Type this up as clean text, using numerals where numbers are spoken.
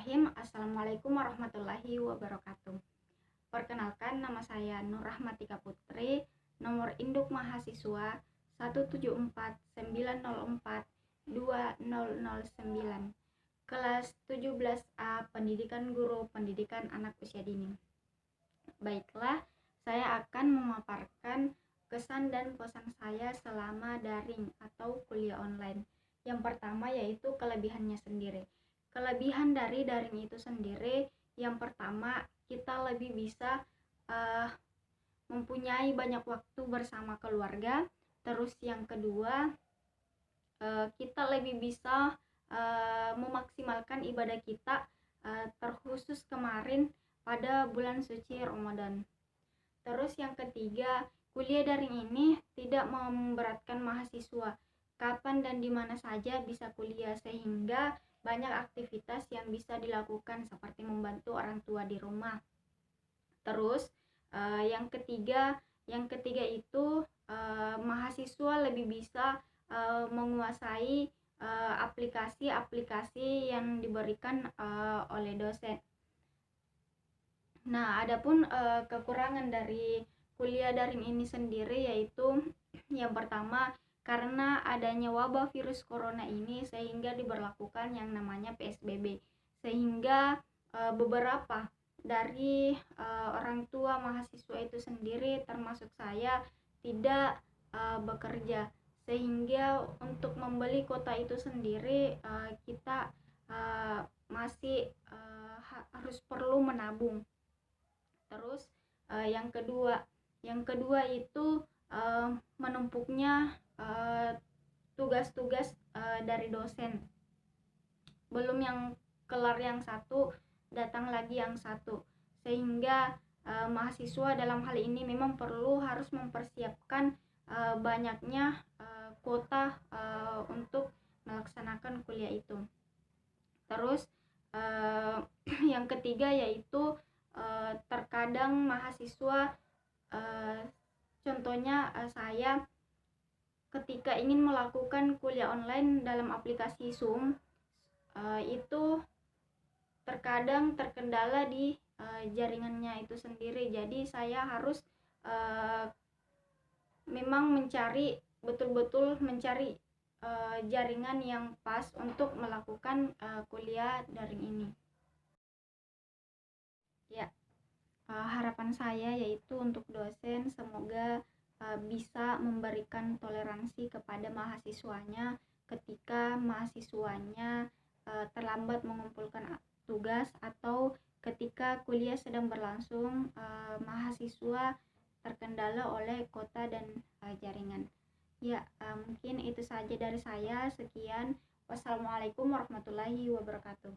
Bismillahirrahmanirrahim. Assalamualaikum warahmatullahi wabarakatuh. Perkenalkan, nama saya Nur Rahmatika Putri, nomor induk mahasiswa 17490420009, kelas 17A, Pendidikan Guru Pendidikan Anak Usia Dini. Baiklah, saya akan memaparkan kesan dan pesan saya selama daring atau kuliah online. Yang pertama yaitu kelebihannya sendiri. Kelebihan dari daring itu sendiri, yang pertama, kita lebih bisa mempunyai banyak waktu bersama keluarga. Terus yang kedua, kita lebih bisa memaksimalkan ibadah kita, terkhusus kemarin pada bulan suci Ramadan. Terus yang ketiga, kuliah daring ini tidak memberatkan mahasiswa. Kapan dan di mana saja bisa kuliah, sehingga banyak aktivitas yang bisa dilakukan seperti membantu orang tua di rumah. Terus yang ketiga itu mahasiswa lebih bisa menguasai aplikasi-aplikasi yang diberikan oleh dosen. Nah, adapun kekurangan dari kuliah daring ini sendiri yaitu yang pertama, karena adanya wabah virus corona ini sehingga diberlakukan yang namanya PSBB, sehingga beberapa dari orang tua mahasiswa itu sendiri termasuk saya tidak bekerja, sehingga untuk membeli kuota itu sendiri kita masih harus perlu menabung. Terus yang kedua itu menumpuknya tugas-tugas dari dosen. Belum yang kelar yang satu, datang lagi yang satu, sehingga mahasiswa dalam hal ini memang harus mempersiapkan banyaknya kuota untuk melaksanakan kuliah itu. Terus yang ketiga yaitu terkadang mahasiswa, contohnya saya ketika ingin melakukan kuliah online dalam aplikasi Zoom, itu terkadang terkendala di jaringannya itu sendiri. Jadi saya harus memang betul-betul mencari jaringan yang pas untuk melakukan kuliah daring ini. Ya, harapan saya yaitu untuk dosen, semoga bisa memberikan toleransi kepada mahasiswanya ketika mahasiswanya terlambat mengumpulkan tugas, atau ketika kuliah sedang berlangsung mahasiswa terkendala oleh kuota dan jaringan. Ya, mungkin itu saja dari saya. Sekian. Wassalamualaikum warahmatullahi wabarakatuh.